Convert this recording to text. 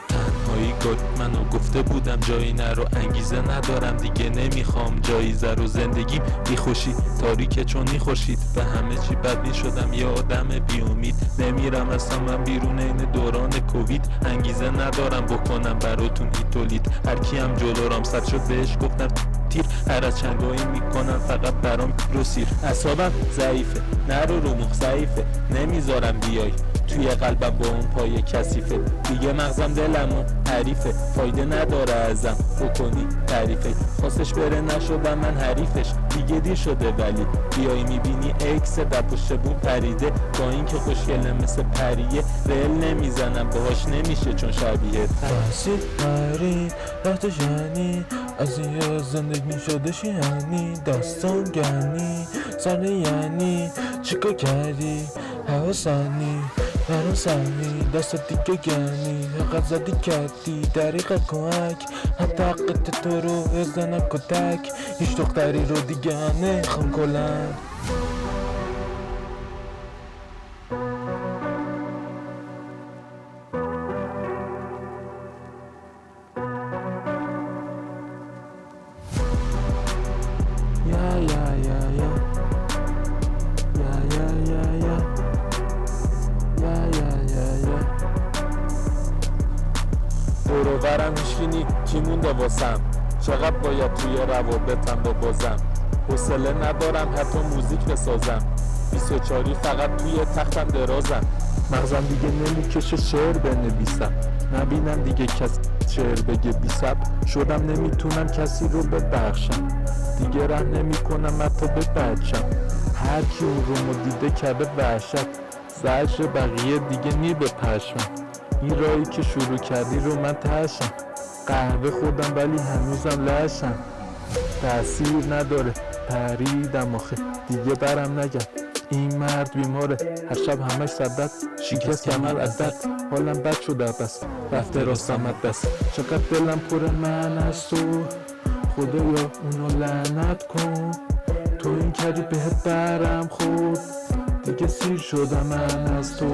تنهایی گفت منو گفته بودم جایی نرو، انگیزه ندارم دیگه نمیخوام جایزه رو، زندگی بی خوشی تاریکه چونی خورشید، به همه چی بدبین شدم یه آدم بی امید، نمیرم اصلا من بیرون این دوران کووید، انگیزه ندارم بکنم براتون تولید، هر کیم جلورام صد شد بهش گفتم تیر، هر از چنگایی میکنم فقط برام رو سیر، اعصابم ضعیفه نرو رو مخ ضعیفه، نمیذارم بیای توی قلبم با اون پای کثیفه، دیگه مغزم دلمو حریفه، فایده نداره ازم بکنی تعریفه، خواستش بره نشدم من حریفش، دیگه دیر شده ولی بیایی میبینی اکس در پشت بوم پریده، با اینکه خوشگله مثل پریه، رل نمیزنم باهاش نمیشه چون شبیه تحصیل هری رفتش یعنی از این زندگی شدش یعنی داستان گنی سر یعنی چیکار کردی حواسانی هراسانی دست دیگه گنی حقیقت زدی کردی دریقه کمک حتی حقیقت تو رو ازدن کتک هیچ دختری رو دیگه نمیخوام کلن دوروبرم هیچکی کی مونده واسم، چقدر باید توی روابطم ببازم، حوصله ندارم حتی موزیک بسازم، 24 فقط توی تختم درازم، مغزم دیگه نمیکشه شعر بنویسم، نبینم دیگه کسی شعر بگه بی صبر شدم، نمیتونم کسی رو ببخشم، دیگه رحم نمیکنم حتی به بچم، هر کی اون رومو دیده کرده وحشت، زجر بقیه دیگه نی به پشمم، این راهی که شروع کردی رو من تشم، قهوه خوردم ولی هنوزم لشم، تأثیر نداره پریدم آخه دیگه برم نگم، این مرد بیماره هر شب همش سبت شکست کمر عدد، حالم بد شده بس رفته راستم دست، چقدر دلم پر من از تو، خدایا اونو لعنت کن، تو این کاری بهت برم خورد، دیگه سیر شدم من از تو.